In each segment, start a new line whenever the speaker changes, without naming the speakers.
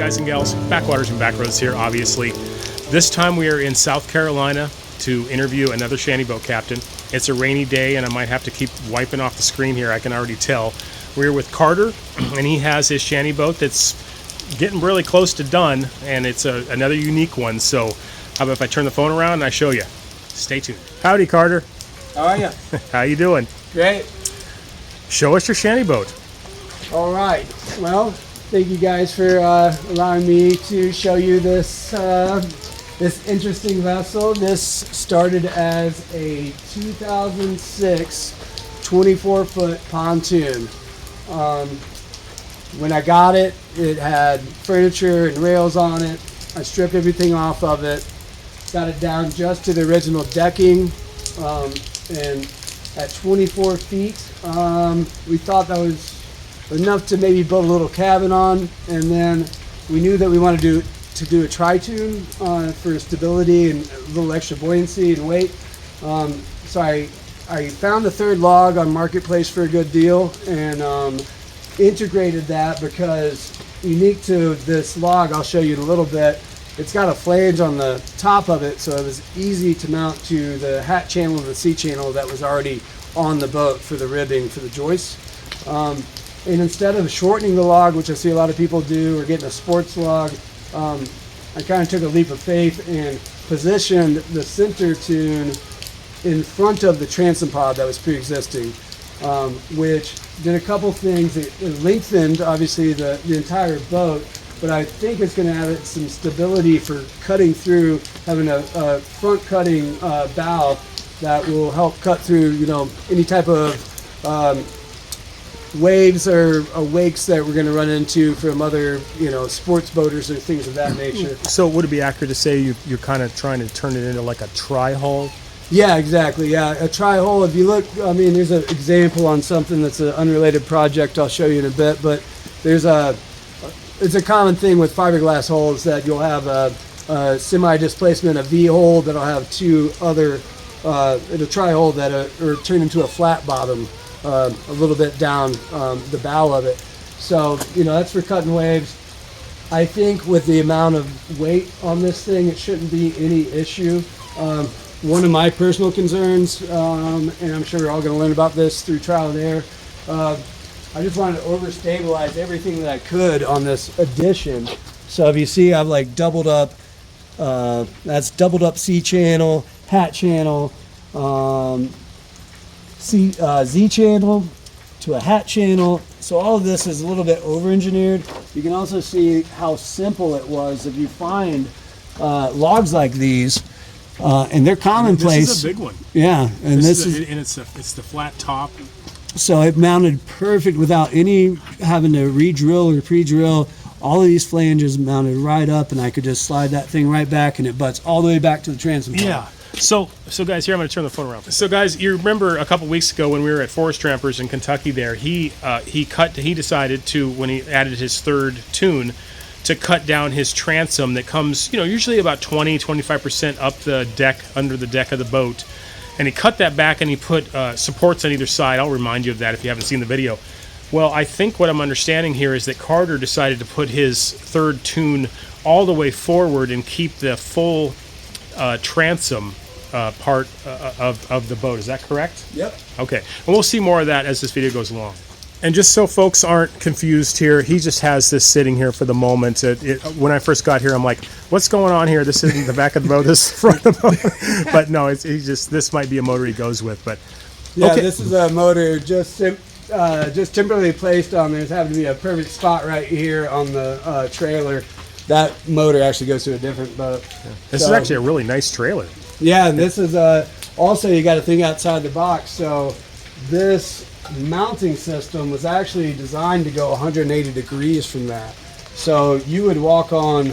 guys and gals, Backwaters and Backroads here, obviously. This time we are in South Carolina to interview another shanty boat captain. It's a rainy day and I might have to keep wiping off the screen here, I can already tell. We're with Carter and he has his shanty boat that's getting really close to done, and it's another unique one. So how about if I turn the phone around and I show you? Stay tuned. Howdy, Carter.
How are you?
How you doing?
Great.
Show us your shanty boat.
All right. Well, thank you guys for allowing me to show you this this interesting vessel. This started as a 2006 24-foot pontoon. When I got it, it had furniture and rails on it. I stripped everything off of it, got it down just to the original decking, and at 24 feet, we thought that was enough to maybe build a little cabin on, and then we knew that we wanted to do a tri-tune for stability and a little extra buoyancy and weight. So I found the third log on Marketplace for a good deal, and integrated that because unique to this log, I'll show you in a little bit, it's got a flange on the top of it, so it was easy to mount to the hat channel and the C channel that was already on the boat for the ribbing for the joist. And instead of shortening the log, which I see a lot of people do, or getting a sports log, I kind of took a leap of faith and positioned the center tune in front of the transom pod that was pre-existing, which did a couple things. It lengthened, obviously, the entire boat, but I think it's going to have some stability for cutting through, having a front cutting bow that will help cut through, you know, any type of waves or wakes that we're going to run into from other, you know, sports boaters or things of that nature.
So would it be accurate to say you're kind of trying to turn it into like a tri-hull?
Yeah, exactly. Yeah, a tri-hull. If you look, I mean, there's an example on something that's an unrelated project I'll show you in a bit, but there's it's a common thing with fiberglass hulls that you'll have a semi-displacement, a V-hull that'll have two other, a tri-hull that are turned into a flat bottom a little bit down the bow of it. So, you know, that's for cutting waves. I think with the amount of weight on this thing, it shouldn't be any issue. One of my personal concerns, and I'm sure we're all going to learn about this through trial and error, I just wanted to overstabilize everything that I could on this addition. So if you see, I've like doubled up, that's doubled up C channel, hat channel, Z channel to a hat channel. So all of this is a little bit over-engineered. You can also see how simple it was. If you find logs like these, and they're commonplace.
This is a big one.
Yeah, and
it's the flat top.
So it mounted perfect without any having to re-drill or pre-drill. All of these flanges mounted right up, and I could just slide that thing right back, and it butts all the way back to the transom pod.
Yeah. So guys, here I'm going to turn the phone around. So guys, you remember a couple weeks ago when we were at Forest Trampers in Kentucky? There, he decided to, when he added his third tune, to cut down his transom that comes, you know, usually about 20-25% up the deck, under the deck of the boat. And he cut that back and he put supports on either side. I'll remind you of that if you haven't seen the video. Well, I think what I'm understanding here is that Carter decided to put his third tune all the way forward and keep the full transom part of the boat. Is that correct?
Yep.
Okay. And we'll see more of that as this video goes along. And just so folks aren't confused here, he just has this sitting here for the moment. When I first got here, I'm like, what's going on here? This isn't the back of the boat, this is the front of the boat. But no, this might be a motor he goes with. But
yeah,
okay.
This is a motor just temporarily placed on there. It's happened to be a perfect spot right here on the trailer. That motor actually goes to a different boat.
Yeah. This is actually a really nice trailer.
Yeah, and this is also, you got to think outside the box. So this mounting system was actually designed to go 180 degrees from that. So you would walk on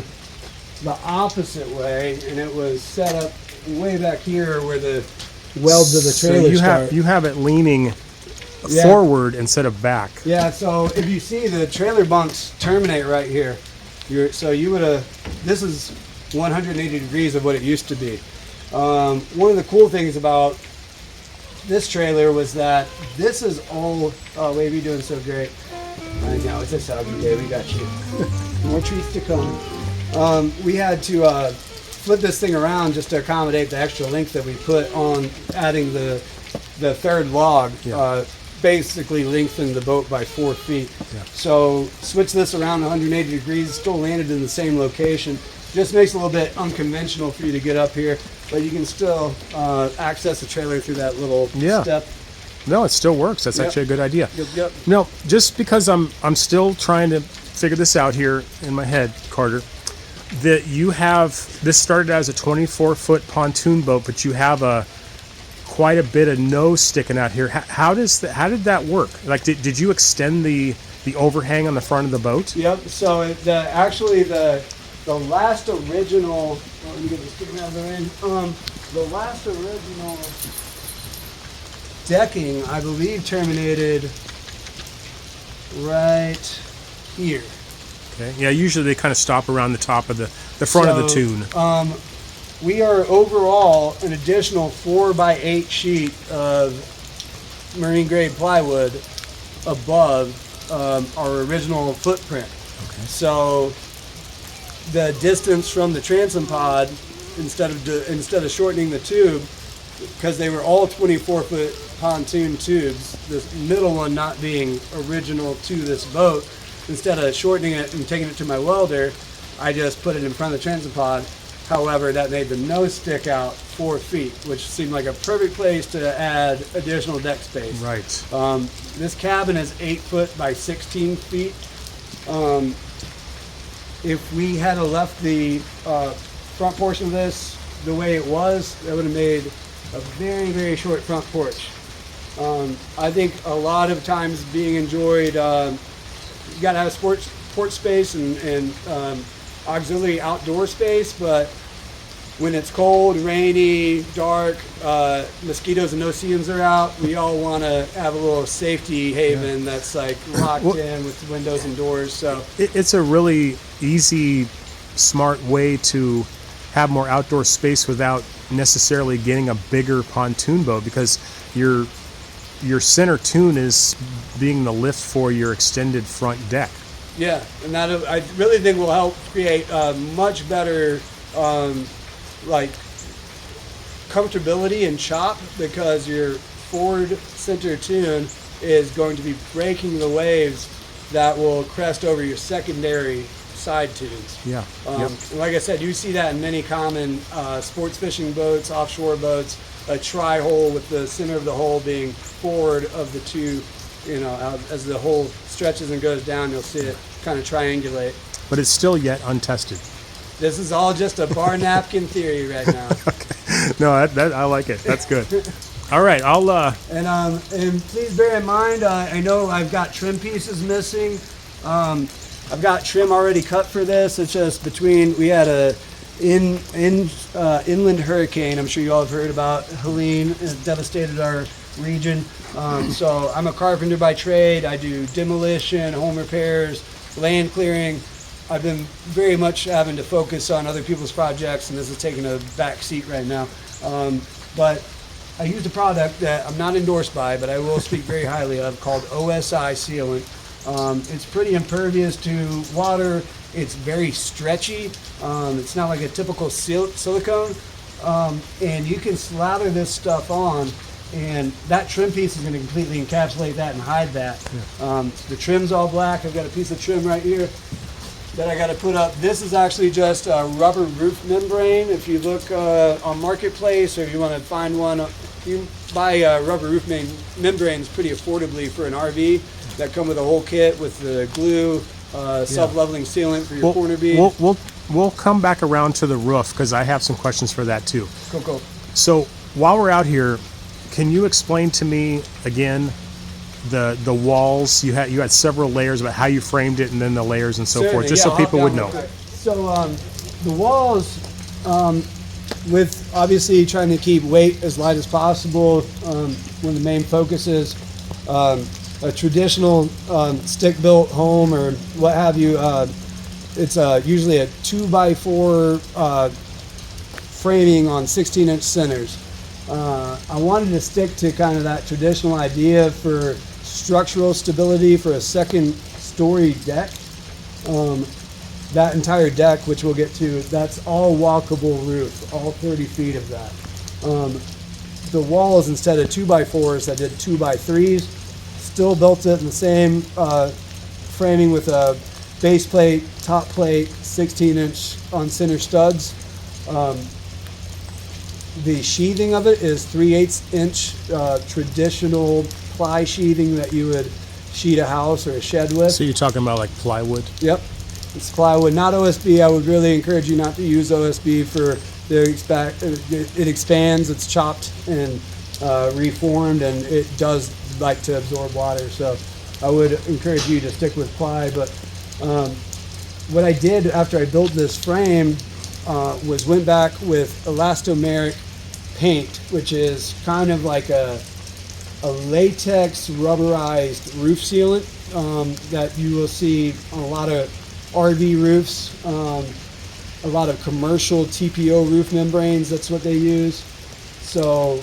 the opposite way, and it was set up way back here where the welds of the trailer start.
You have it leaning forward instead of back.
Yeah, so if you see the trailer bunks terminate right here, this is 180 degrees of what it used to be. One of the cool things about this trailer was that this is all, Wavey doing so great. I know, it's a soggy day. We got you. More treats to come. We had to flip this thing around just to accommodate the extra length that we put on adding the third log.
Yeah.
Basically lengthened the boat by 4 feet.
Yeah.
So switch this around 180 degrees, still landed in the same location. Just makes it a little bit unconventional for you to get up here, but you can still access the trailer through that little step.
No, it still works. That's actually a good idea.
Yep.
No, just because I'm still trying to figure this out here in my head, Carter, that you have, this started as a 24-foot pontoon boat, but you have quite a bit of nose sticking out here. How did that work? Like, did you extend the overhang on the front of the boat?
Yep. So the last original. Let me get this stick out of the rain. The last original decking, I believe, terminated right here.
Okay. Yeah. Usually they kind of stop around the top of the front of the tune.
We are overall an additional 4x8 sheet of marine grade plywood above our original footprint.
Okay.
So the distance from the transom pod, instead of shortening the tube, because they were all 24-foot pontoon tubes, this middle one not being original to this boat, instead of shortening it and taking it to my welder, I just put it in front of the transom pod. However, that made the nose stick out 4 feet, which seemed like a perfect place to add additional deck space.
Right.
This cabin is 8 foot by 16 feet. If we had left the front portion of this the way it was, that would have made a very, very short front porch. I think a lot of times being enjoyed, you got to have a porch space and auxiliary outdoor space, but when it's cold, rainy, dark, mosquitoes and no-see-ins are out, we all want to have a little safety haven that's like locked in with windows and doors. So
it's a really easy, smart way to have more outdoor space without necessarily getting a bigger pontoon boat, because your center tune is being the lift for your extended front deck.
Yeah, and that I really think will help create a much better comfortability and chop, because your forward center tune is going to be breaking the waves that will crest over your secondary side tunes.
Yeah.
And like I said, you see that in many common sports fishing boats, offshore boats, a tri-hole with the center of the hole being forward of the two. As the hole stretches and goes down, you'll see it kind of triangulate.
But it's still yet untested.
This is all just a bar napkin theory right now.
Okay. No, that I like it. That's good. All right, I'll.
And please bear in mind, I know I've got trim pieces missing. I've got trim already cut for this. It's just we had a inland hurricane. I'm sure you all have heard about Helene. It devastated our region. So I'm a carpenter by trade. I do demolition, home repairs, land clearing. I've been very much having to focus on other people's projects, and this is taking a back seat right now. But I used a product that I'm not endorsed by, but I will speak very highly of, called OSI Sealant. It's pretty impervious to water. It's very stretchy. It's not like a typical silicone. And you can slather this stuff on, and that trim piece is going to completely encapsulate that and hide that. Yeah. The trim's all black. I've got a piece of trim right here that I got to put up. This is actually just a rubber roof membrane. If you look on Marketplace, or if you want to find one, you buy rubber roof membranes pretty affordably for an RV that come with a whole kit with the glue, self-leveling sealant for your corner beam.
We'll come back around to the roof, because I have some questions for that too.
Cool.
So while we're out here, can you explain to me again the walls? You had several layers about how you framed it, and then the layers and so forth, just so people would know.
So the walls, with obviously trying to keep weight as light as possible, one of the main focuses, a traditional stick-built home or what have you, it's usually a 2x4 framing on 16-inch centers. I wanted to stick to kind of that traditional idea for structural stability for a second 2-story deck. That entire deck, which we'll get to, that's all walkable roof, all 30 feet of that. The walls, instead of 2x4s, I did 2x3s. Still built it in the same framing with a base plate, top plate, 16-inch on center studs. The sheathing of it is 3/8-inch traditional ply sheathing that you would sheet a house or a shed with.
So you're talking about like plywood?
Yep, it's plywood, not OSB. I would really encourage you not to use OSB for it expands, it's chopped and reformed, and it does like to absorb water. So I would encourage you to stick with ply. But what I did after I built this frame was went back with elastomeric paint, which is kind of like a latex rubberized roof sealant that you will see on a lot of RV roofs, a lot of commercial TPO roof membranes. That's what they use. So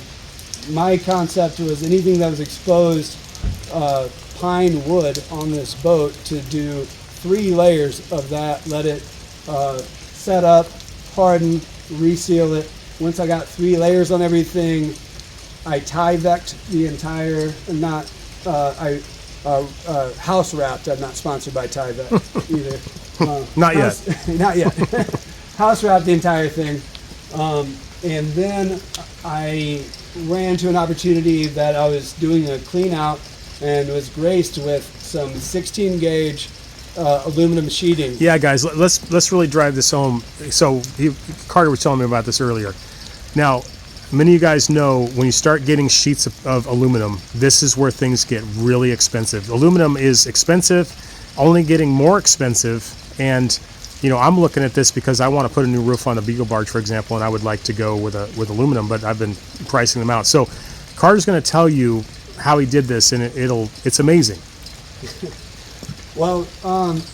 my concept was anything that was exposed pine wood on this boat, to do 3 layers of that, let it set up, harden, reseal it. Once I got 3 layers on everything, I Tyvek'd the entire, house wrapped. I'm not sponsored by Tyvek either.
Not yet.
Not yet. House wrapped the entire thing. And then I ran into an opportunity that I was doing a clean out and was graced with some 16 gauge aluminum sheeting.
Yeah, guys, let's really drive this home. So Carter was telling me about this earlier. Now, many of you guys know when you start getting sheets of aluminum, this is where things get really expensive. Aluminum is expensive, only getting more expensive, and I'm looking at this because I want to put a new roof on the Beagle barge, for example, and I would like to go with aluminum, but I've been pricing them out. So Carter's going to tell you how he did this, and it's amazing.
Well,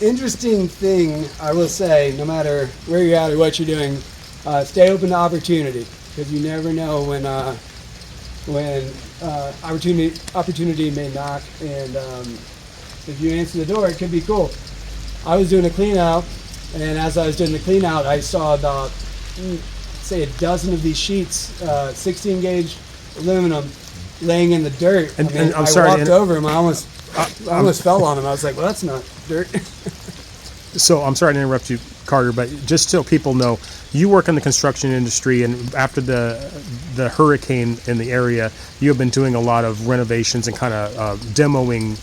interesting thing I will say, no matter where you're at or what you're doing, stay open to opportunity, because you never know when opportunity may knock, and if you answer the door, it could be cool. I was doing a clean out, and as I was doing the clean out, I saw about, say, a dozen of these sheets, 16 gauge aluminum, laying in the dirt.
And I'm
I
sorry,
walked over them. I almost fell on them. I was like, well, that's not dirt.
So I'm sorry to interrupt you, Carter, but just so people know, you work in the construction industry, and after the hurricane in the area, you have been doing a lot of renovations and kind of demoing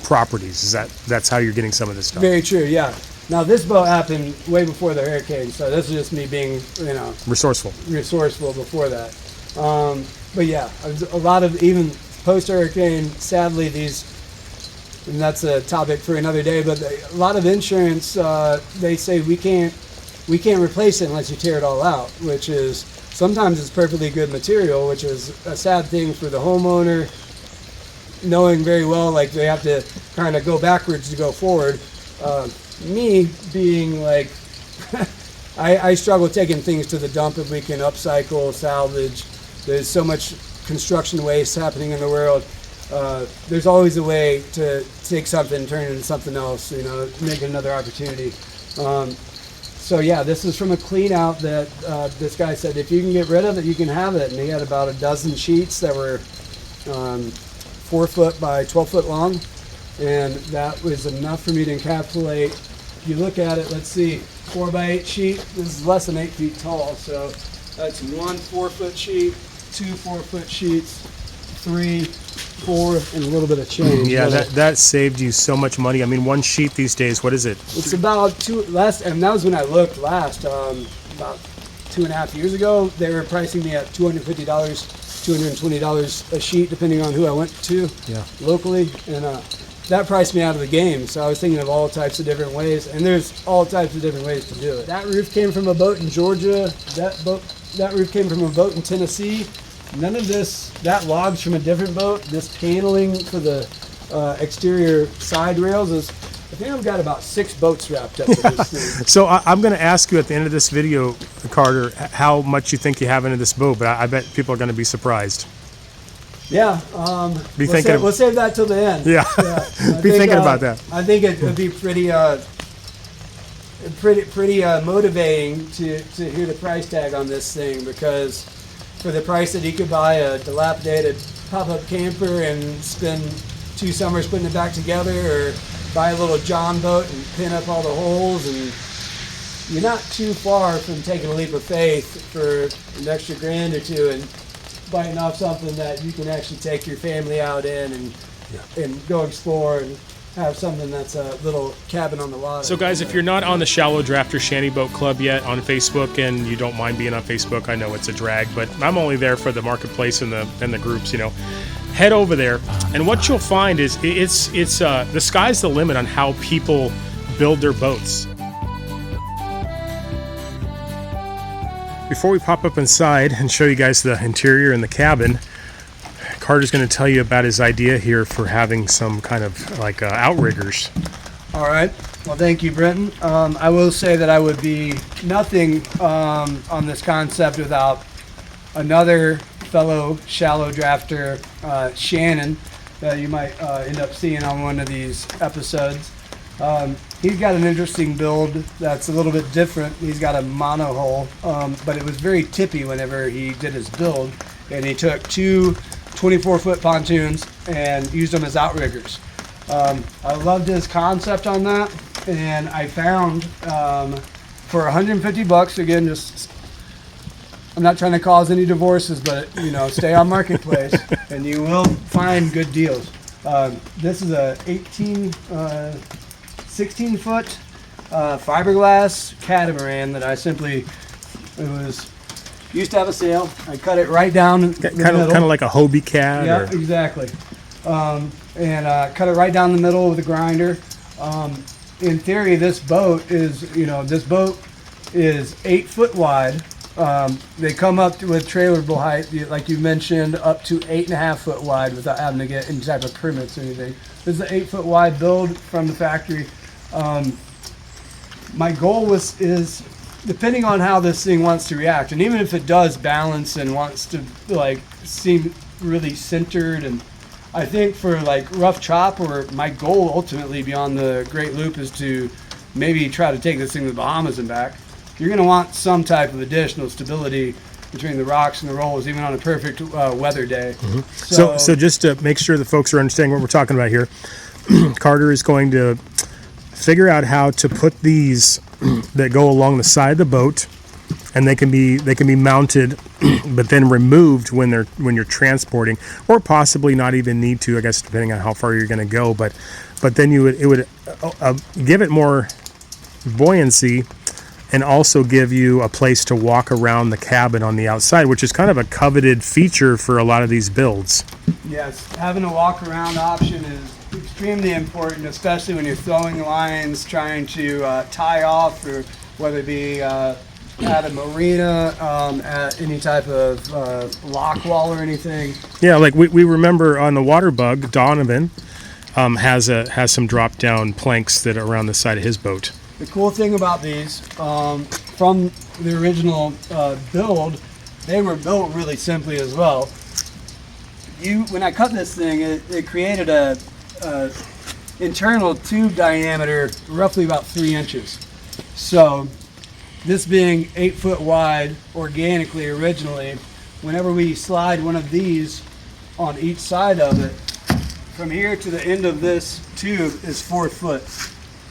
properties. That's how you're getting some of this stuff?
Very true, yeah. Now, this boat happened way before the hurricane, so this is just me being, resourceful before that. But yeah, a lot of, even post-hurricane, sadly, and that's a topic for another day, but a lot of insurance, they say we can't replace it unless you tear it all out, which is, sometimes it's perfectly good material, which is a sad thing for the homeowner, knowing very well, like, they have to kind of go backwards to go forward. Me being like, I struggle taking things to the dump if we can upcycle, salvage. There's so much construction waste happening in the world. There's always a way to take something and turn it into something else, make another opportunity. So yeah, this is from a clean out that this guy said, if you can get rid of it, you can have it. And he had about a dozen sheets that were 4 foot by 12 foot long. And that was enough for me to encapsulate. If you look at it, let's see, 4x8 sheet. This is less than 8 feet tall. So that's 1 4-foot sheet, 2 4-foot sheets, 3, 4, and a little bit of change.
Yeah, that saved you so much money. I mean, one sheet these days, what is it?
It's about and that was when I looked last, about 2.5 years ago. They were pricing me at $250, $220 a sheet, depending on who I went to locally. And that priced me out of the game. So I was thinking of all types of different ways, and there's all types of different ways to do it. That roof came from a boat in Georgia. That roof came from a boat in Tennessee. None of that logs from a different boat. This paneling for the exterior side rails is, I think I've got about 6 boats wrapped up in this thing.
So I'm going to ask you at the end of this video, Carter, how much you think you have into this boat, but I bet people are going to be surprised.
Yeah. We'll save that till the end.
Yeah. Be thinking about that.
I think it would be pretty motivating to hear the price tag on this thing, because for the price that he could buy a dilapidated pop-up camper and spend 2 summers putting it back together, or buy a little John boat and pin up all the holes, and you're not too far from taking a leap of faith for an extra $1,000 or $2 and biting off something that you can actually take your family out in and go explore and have something that's a little cabin on the water.
So guys, if you're not on the Shallow Drafter Shanty Boat Club yet on Facebook, and you don't mind being on Facebook, I know it's a drag, but I'm only there for the marketplace and the groups, head over there, and what you'll find is it's the sky's the limit on how people build their boats. Before we pop up inside and show you guys the interior and the cabin, Carter's going to tell you about his idea here for having some kind of like outriggers.
All right. Well, thank you, Brenton. I will say that I would be nothing on this concept without another fellow shallow drafter, Shannon, that you might end up seeing on one of these episodes. He's got an interesting build that's a little bit different. He's got a mono hull, but it was very tippy whenever he did his build, and he took 2 24-foot pontoons and used them as outriggers. I loved his concept on that, and I found for $150, again, just I'm not trying to cause any divorces, but stay on Marketplace and you will find good deals. This is a 16-foot fiberglass catamaran that I used to have a sail. I cut it right down
kind of like a Hobie cat.
Yeah, exactly. And cut it right down the middle with a grinder. In theory, this boat is 8 foot wide. They come up with trailerable height, like you mentioned, up to 8.5 foot wide without having to get any type of permits or anything. This is an 8 foot wide build from the factory. My goal is depending on how this thing wants to react, and even if it does balance and wants to seem really centered, and I think for rough chop, or my goal ultimately beyond the Great Loop is to maybe try to take this thing to the Bahamas and back. You're going to want some type of additional stability between the rocks and the rolls, even on a perfect weather day.
Mm-hmm. So just to make sure the folks are understanding what we're talking about here, Carter is going to figure out how to put these that go along the side of the boat, and they can be mounted, but then removed when you're transporting, or possibly not even need to, I guess, depending on how far you're going to go. But then it would give it more buoyancy, and also give you a place to walk around the cabin on the outside, which is kind of a coveted feature for a lot of these builds.
Yes, having a walk around option is extremely important, especially when you're throwing lines, trying to tie off, or whether it be at a marina, at any type of lock wall or anything. Yeah,
like we remember on the Water Bug, Donovan has some drop down planks that are around the side of his boat.
The cool thing about these, from the original build, they were built really simply as well. When I cut this thing, it created a internal tube diameter roughly about 3 inches. So this being 8 foot wide organically originally, whenever we slide one of these on each side of it, from here to the end of this tube is 4 foot.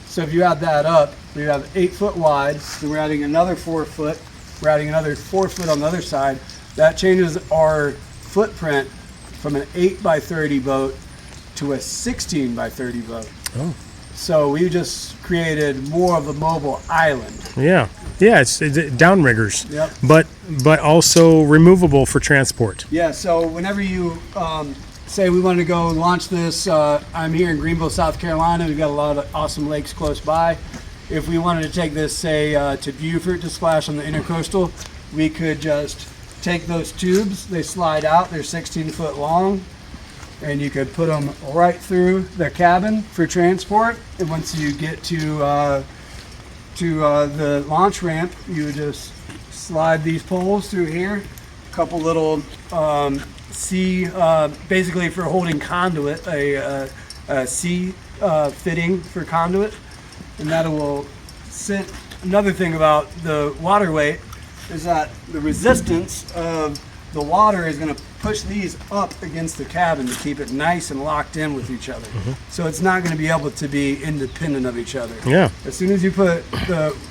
So if you add that up, we have 8 foot wide, then we're adding another 4 foot, we're adding another 4 foot on the other side. That changes our footprint from an 8 by 30 boat to a 16 by 30 boat.
Oh.
So we just created more of a mobile island.
Yeah, it's downriggers.
Yep.
But also removable for transport.
Yeah, so whenever you say we want to go launch this, I'm here in Greenville, South Carolina. We've got a lot of awesome lakes close by. If we wanted to take this, say, to Beaufort to splash on the intercoastal, we could just take those tubes. They slide out. They're 16 foot long, and you could put them right through the cabin for transport. And once you get to the launch ramp, you would just slide these poles through here. A couple little C, basically for holding conduit, a C fitting for conduit, and that will sit. Another thing about the water weight is that the resistance of the water is going to push these up against the cabin to keep it nice and locked in with each other. So it's not going to be able to be independent of each other.
Yeah.
As soon as you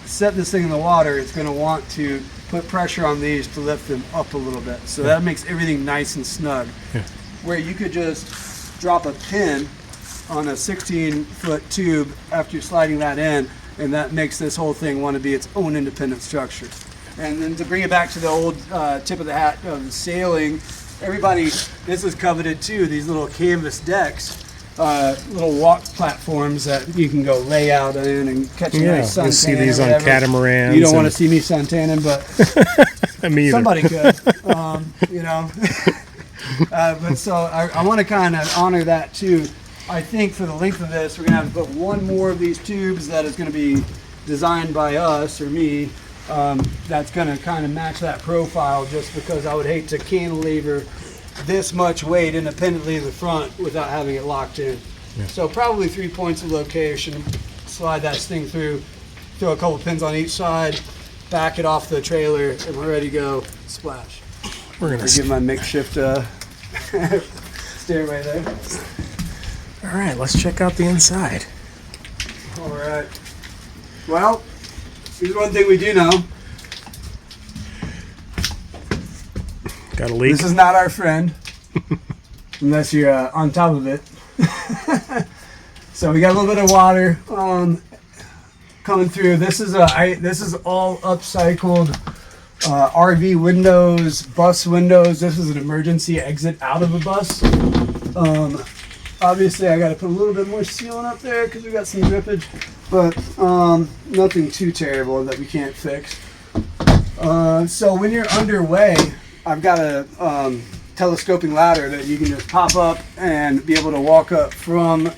set this thing in the water, it's going to want to put pressure on these to lift them up a little bit. So that makes everything nice and snug.
Yeah.
Where you could just drop a pin on a 16-foot tube after you're sliding that in, and that makes this whole thing want to be its own independent structure. And then to bring it back to the old tip of the hat of sailing, everybody, this is coveted too, these little canvas decks, little walk platforms that you can go lay out in and catch a nice suntan.
You see these on catamarans.
You don't want to see me suntanning, but
me either.
Somebody could, you know. But so I want to kind of honor that too. I think for the length of this, we're going to have to put one more of these tubes that is going to be designed by us or me. That's going to kind of match that profile, just because I would hate to cantilever this much weight independently in the front without having it locked in. Yeah. So probably 3 points of location, slide that thing through, throw a couple pins on each side, back it off the trailer, and we're ready to go splash.
We're going to
give my makeshift stairway there.
All right, let's check out the inside.
All right. Well, here's one thing we do know.
Got a leak?
This is not our friend, unless you're on top of it. So we got a little bit of water coming through. This is all upcycled RV windows, bus windows. This is an emergency exit out of a bus. Obviously, I got to put a little bit more sealant up there because we got some drippage, but nothing too terrible that we can't fix. So when you're underway, I've got a telescoping ladder that you can just pop up and be able to walk up from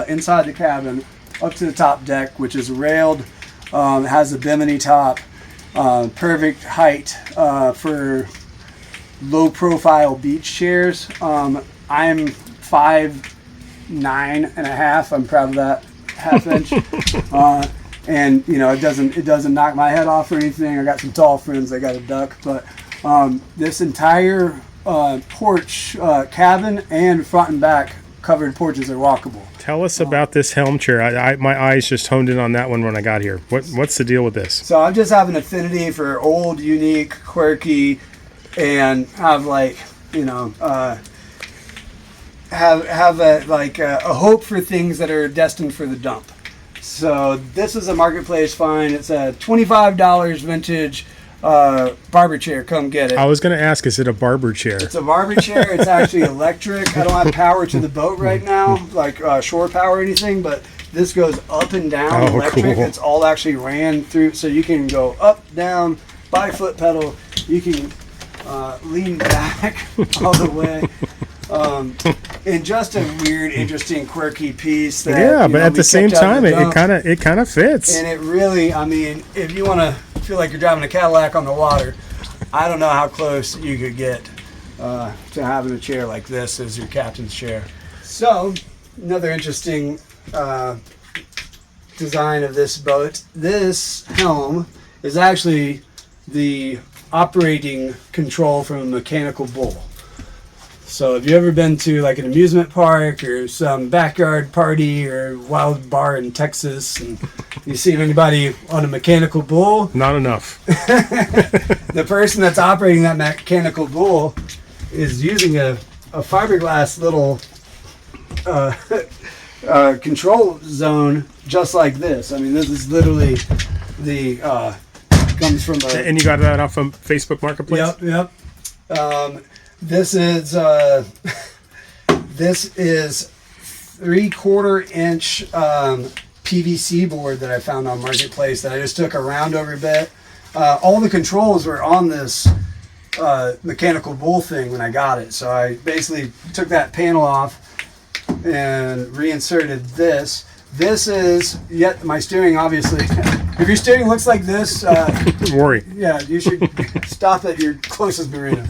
inside the cabin up to the top deck, which is railed. It has a bimini top, perfect height for low profile beach chairs. I'm 5'9.5". I'm proud of that half inch. And you know, it doesn't knock my head off or anything. I got some tall friends that got a duck, but this entire porch, cabin and front and back covered porches are walkable.
Tell us about this helm chair. My eyes just honed in on that one when I got here. What's the deal with this?
So I just have an affinity for old, unique, quirky, and have like, you know, have a hope for things that are destined for the dump. So this is a marketplace find. It's a $25 vintage barber chair. Come get it.
I was going to ask, is it a barber chair?
It's a barber chair. It's actually electric. I don't have power to the boat right now, like shore power or anything, but this goes up and down electric.
Cool.
It's all actually ran through, so you can go up, down, by foot pedal. You can lean back all the way. And just a weird, interesting, quirky piece. That,
but at the same time, it kind of fits.
And it really, I mean, if you want to feel like you're driving a Cadillac on the water, I don't know how close you could get to having a chair like this as your captain's chair. So, another interesting design of this boat. This helm is actually the operating control from a mechanical bull. So have you ever been to like an amusement park or some backyard party or wild bar in Texas and you seen anybody on a mechanical bull?
Not enough.
The person that's operating that mechanical bull is using a fiberglass little control zone just like this. I mean, this is literally the comes from a...
And you got that off of Facebook Marketplace?
Yep. This is 3/4 inch PVC board that I found on Marketplace that I just took a round over bit. All the controls were on this mechanical bull thing when I got it. So I basically took that panel off and reinserted this. This is my steering, obviously. If your steering looks like this,
don't worry.
Yeah, you should stop at your closest marina.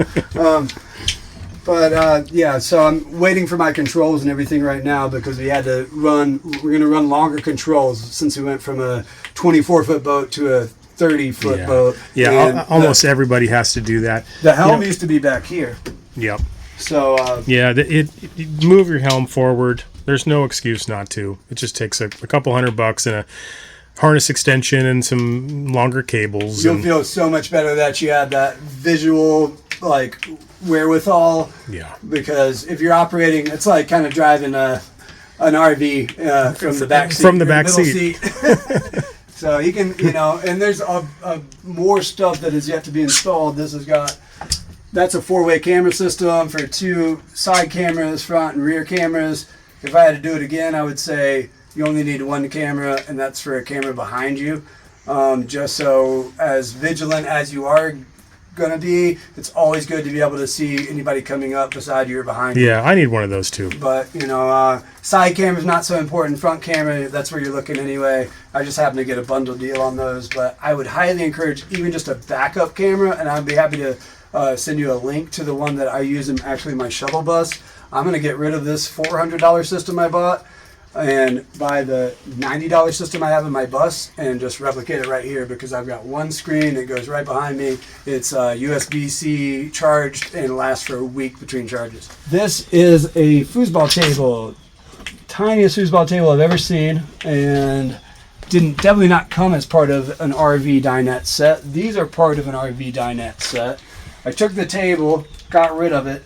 But yeah, so I'm waiting for my controls and everything right now because we had to run. We're going to run longer controls since we went from a 24-foot boat to a 30-foot boat.
Yeah, almost everybody has to do that.
The helm used to be back here.
Yep.
So
move your helm forward. There's no excuse not to. It just takes a couple $100 and a harness extension and some longer cables.
You'll feel so much better that you had that visual wherewithal.
Yeah.
Because if you're operating, it's like kind of driving an RV from the back seat.
From the back seat.
So you can, and there's more stuff that is yet to be installed. That's a 4-way camera system for 2 side cameras, front and rear cameras. If I had to do it again, I would say you only need 1 camera, and that's for a camera behind you. Just so as vigilant as you are going to be, it's always good to be able to see anybody coming up beside you or behind you.
Yeah, I need one of those too.
But, side camera's not so important. Front camera, that's where you're looking anyway. I just happen to get a bundle deal on those. But I would highly encourage even just a backup camera, and I'd be happy to send you a link to the one that I use in actually my shuttle bus. I'm going to get rid of this $400 system I bought and buy the $90 system I have in my bus and just replicate it right here because I've got one screen that goes right behind me. It's USB-C charged and lasts for a week between charges. This is a foosball table, tiniest foosball table I've ever seen, and definitely not come as part of an RV dinette set. These are part of an RV dinette set. I took the table, got rid of it,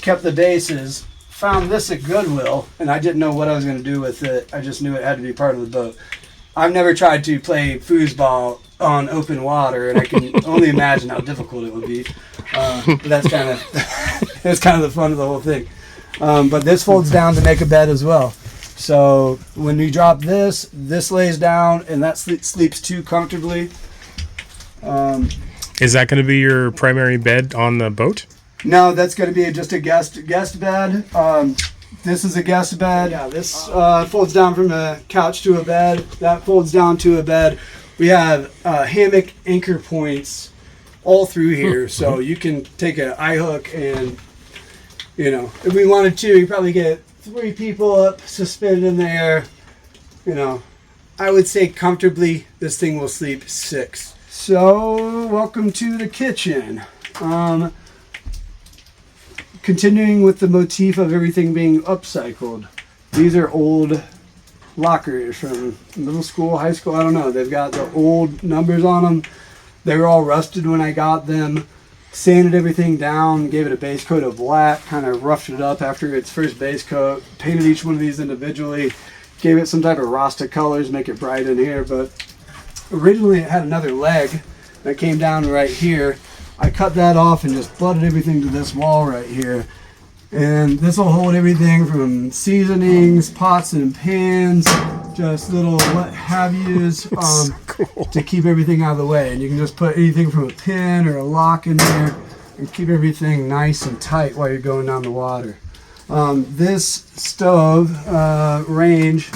kept the bases, found this at Goodwill, and I didn't know what I was going to do with it. I just knew it had to be part of the boat. I've never tried to play foosball on open water, and I can only imagine how difficult it would be. But that's kind of the fun of the whole thing. But this folds down to make a bed as well. So when you drop this lays down, and that sleeps too comfortably.
Is that going to be your primary bed on the boat?
No, that's going to be just a guest bed. This is a guest bed. Yeah, this folds down from a couch to a bed. That folds down to a bed. We have hammock anchor points all through here, so you can take an eye hook and, if we wanted to, you probably get 3 people up suspended in the air. I would say comfortably this thing will sleep 6. So, welcome to the kitchen. Continuing with the motif of everything being upcycled. These are old lockers from middle school, high school, I don't know. They've got the old numbers on them. They were all rusted when I got them. Sanded everything down, gave it a base coat of black, kind of roughed it up after its first base coat, painted each one of these individually, gave it some type of Rasta colors, make it bright in here. But originally it had another leg that came down right here. I cut that off and just butted everything to this wall right here. And this will hold everything from seasonings, pots and pans, just little what have yous cool. To keep everything out of the way. And you can just put anything from a pin or a lock in there and keep everything nice and tight while you're going down the water. This stove range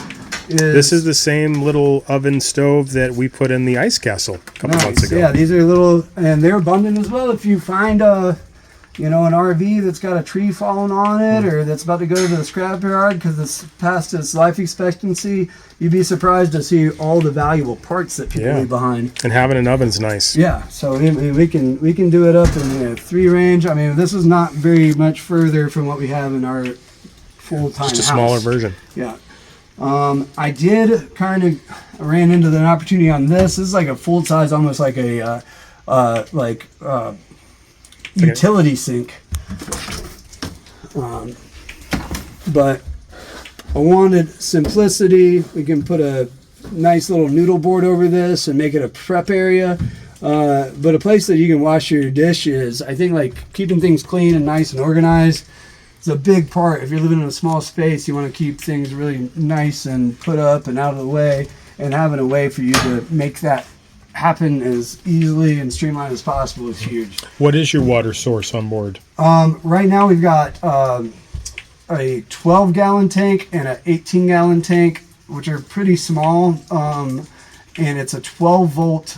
This is the same little oven stove that we put in the ice castle a couple months ago.
Yeah, these are little, and they're abundant as well. If you find an RV that's got a tree falling on it or that's about to go to the scrap yard because it's past its life expectancy, you'd be surprised to see all the valuable parts that people leave behind.
And having an oven's nice.
Yeah, so we can do it up in 3 range. I mean, this is not very much further from what we have in our full-time house.
Just a smaller version.
Yeah. I did ran into an opportunity on this. This is like a full size, almost like a utility sink. But I wanted simplicity. We can put a nice little noodle board over this and make it a prep area. But a place that you can wash your dishes. I think keeping things clean and nice and organized. It's a big part. If you're living in a small space, you want to keep things really nice and put up and out of the way, and having a way for you to make that happen as easily and streamlined as possible is huge.
What is your water source on board?
Right now we've got a 12-gallon tank and an 18-gallon tank, which are pretty small, and it's a 12-volt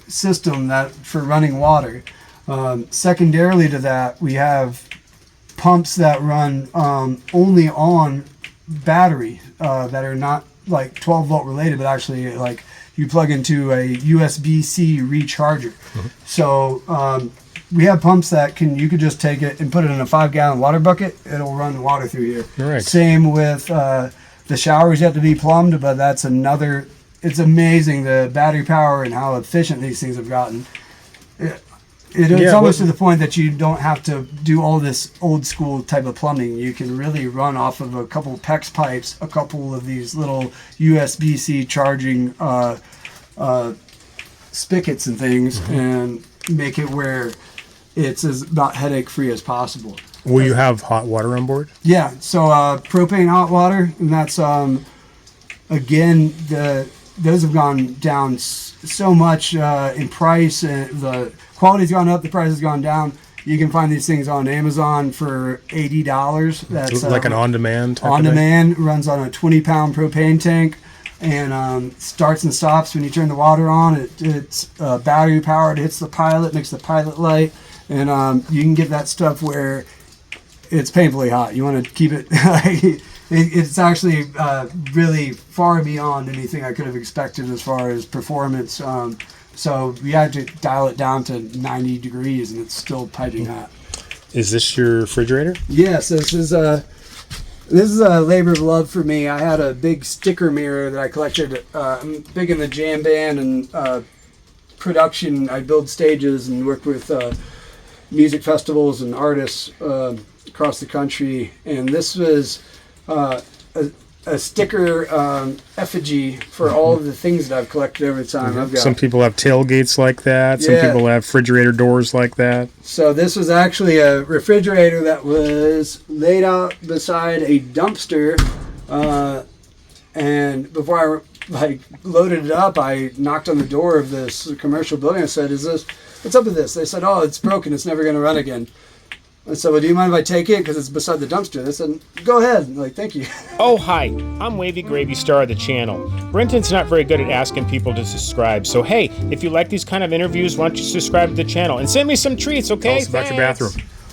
system that for running water. Secondarily to that, we have pumps that run only on battery that are not like 12 volt related, but actually like you plug into a USB-C recharger. So we have pumps that you could just take it and put it in a 5-gallon water bucket. It'll run water through here.
Right.
Same with the showers have to be plumbed, but that's another. It's amazing the battery power and how efficient these things have gotten. It's almost to the point that you don't have to do all this old school type of plumbing. You can really run off of a couple of PEX pipes, a couple of these little USB-C charging spigots and things, and make it where it's as about headache free as possible.
Will you have hot water on board?
Yeah, so propane hot water, and that's again those have gone down so much in price, and the quality's gone up, the price has gone down. You can find these things on Amazon for $80. That's
like an on-demand type
on
of
demand, runs on a 20-pound propane tank, and starts and stops when you turn the water on. It's battery powered, hits the pilot, makes the pilot light, and you can get that stuff where it's painfully hot. You want to keep it it's actually really far beyond anything I could have expected as far as performance. So we had to dial it down to 90 degrees, and it's still piping hot.
Is this your refrigerator?
Yes, this is a labor of love for me. I had a big sticker mirror that I collected. I'm big in the jam band and production. I build stages and work with music festivals and artists across the country. And this was a sticker effigy for all of the things that I've collected over time. I've got
Some people have tailgates like that. Some people have refrigerator doors like that.
So this was actually a refrigerator that was laid out beside a dumpster. And before I loaded it up, I knocked on the door of this commercial building. I said, what's up with this? They said, oh, it's broken. It's never going to run again. I said, well, do you mind if I take it? Because it's beside the dumpster. They said, go ahead. I'm like, thank you.
Oh, hi. I'm Wavy Gravy, star of the channel. Brenton's not very good at asking people to subscribe. So, hey, if you like these kind of interviews, why don't you subscribe to the channel? And send me some treats, okay?
Tell us about your bathroom.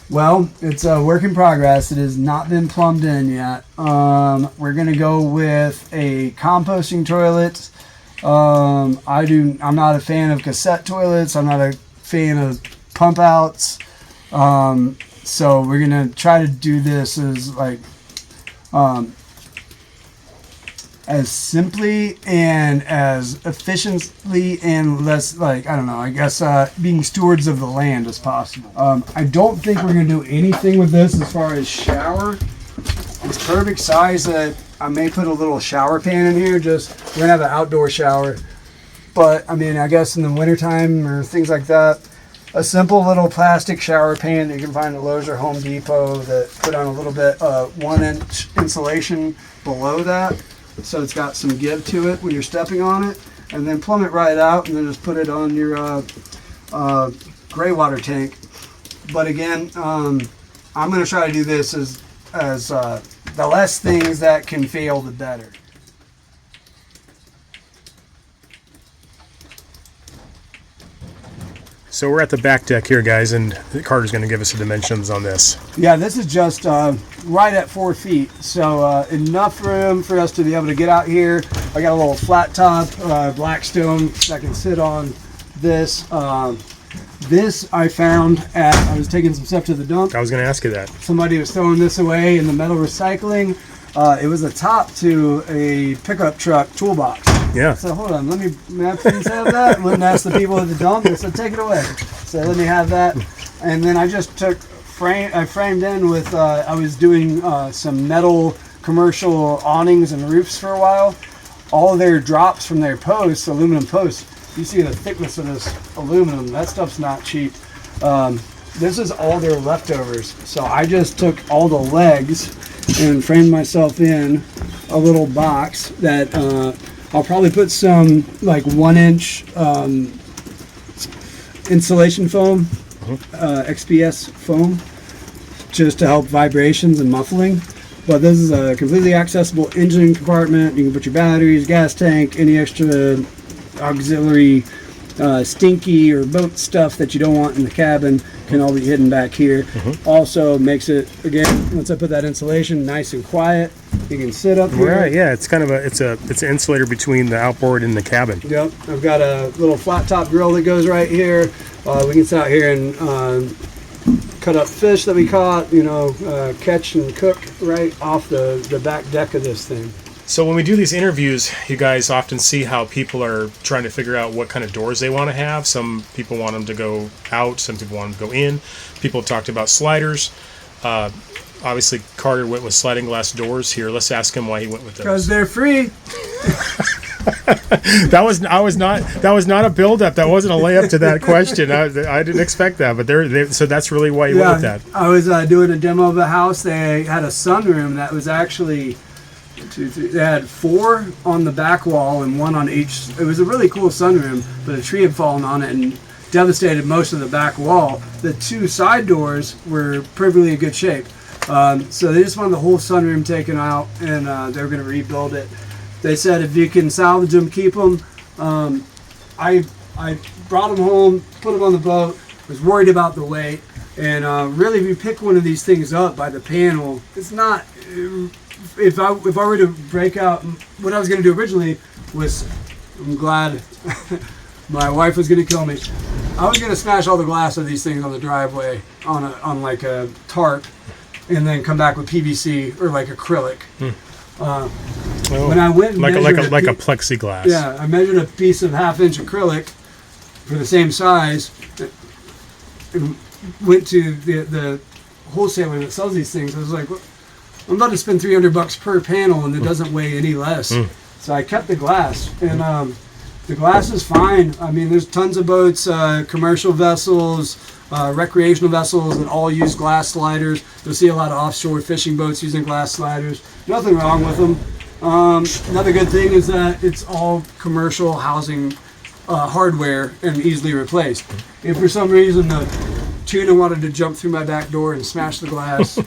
Well, it's a work in progress. It has not been plumbed in yet. We're going to go with a composting toilet. I'm not a fan of cassette toilets. I'm not a fan of pump outs. So we're going to try to do this as simply and as efficiently and less being stewards of the land as possible. I don't think we're going to do anything with this as far as shower. It's perfect size that I may put a little shower pan in here. We're going to have an outdoor shower. But I mean, I guess in the wintertime or things like that, a simple little plastic shower pan that you can find at Lowe's or Home Depot that put on a little bit 1-inch insulation below that, so it's got some give to it when you're stepping on it, and then plumb it right out, and then just put it on your gray water tank. But again, I'm going to try to do this as the less things that can fail, the better.
So we're at the back deck here, guys, and Carter's going to give us the dimensions on this.
Yeah, this is just right at 4 feet, so enough room for us to be able to get out here. I got a little flat top, Blackstone that can sit on this. This I found I was taking some stuff to the dump.
I was going to ask you that.
Somebody was throwing this away in the metal recycling. It was a top to a pickup truck toolbox.
Yeah.
So hold on, may I please have that? Wouldn't ask the people at the dump. They said, take it away. So let me have that. And then I just I framed in with, I was doing some metal commercial awnings and roofs for a while. All of their drops from their posts, aluminum posts, you see the thickness of this aluminum. That stuff's not cheap. This is all their leftovers. So I just took all the legs and framed myself in a little box that I'll probably put some like 1-inch insulation foam, XPS foam, just to help vibrations and muffling. But this is a completely accessible engine compartment. You can put your batteries, gas tank, any extra auxiliary stinky or boat stuff that you don't want in the cabin. can all be hidden back here. Also makes it, again, once I put that insulation, nice and quiet. You can sit up here.
Right, yeah, it's kind of it's an insulator between the outboard and the cabin.
Yep, I've got a little flat top grill that goes right here. We can sit out here and cut up fish that we caught, catch and cook right off the back deck of this thing.
So when we do these interviews, you guys often see how people are trying to figure out what kind of doors they want to have. Some people want them to go out, some people want them to go in. People talked about sliders. Obviously, Carter went with sliding glass doors here. Let's ask him why he went with those.
Because they're free.
That was not a build-up. That wasn't a layup to that question. I didn't expect that, but so that's really why you went with that.
I was doing a demo of a house. They had a sunroom that was actually they had 4 on the back wall and 1 on each. It was a really cool sunroom, but a tree had fallen on it and devastated most of the back wall. The 2 side doors were perfectly in good shape. So they just wanted the whole sunroom taken out, and they were going to rebuild it. They said if you can salvage them, keep them. I brought them home, put them on the boat, was worried about the weight, and really if you pick one of these things up by the panel, it's not... If I were to break out, what I was going to do originally was, I'm glad my wife was going to kill me. I was going to smash all the glass of these things on the driveway on like a tarp, and then come back with PVC or like acrylic. When I went and
like a plexiglass.
Yeah, I measured a piece of 1/2-inch acrylic for the same size, and went to the wholesaler that sells these things. I was like, I'm about to spend $300 per panel, and it doesn't weigh any less. So I kept the glass, and the glass is fine. I mean, there's tons of boats, commercial vessels, recreational vessels that all use glass sliders. You'll see a lot of offshore fishing boats using glass sliders. Nothing wrong with them. Another good thing is that it's all commercial housing hardware and easily replaced. If for some reason the tuna wanted to jump through my back door and smash the glass,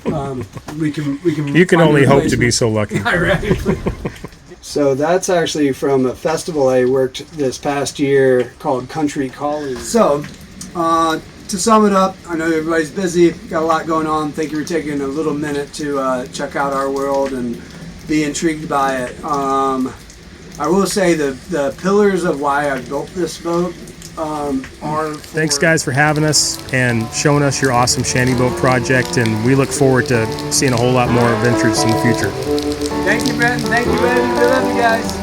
we can.
You can only hope to be so lucky.
Yeah, right. So that's actually from a festival I worked this past year called Country Calling. So, to sum it up, I know everybody's busy, got a lot going on. Thank you for taking a little minute to check out our world and be intrigued by it. I will say the pillars of why I built this boat are...
Thanks, guys, for having us and showing us your awesome shanty boat project, and we look forward to seeing a whole lot more adventures in the future.
Thank you, Brent. Thank you, Wavey. We love you guys.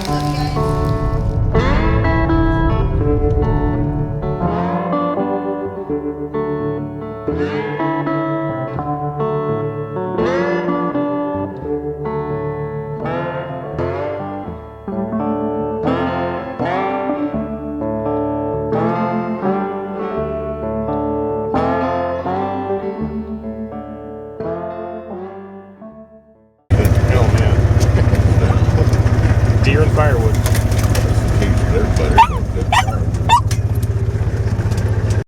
Deer and firewood.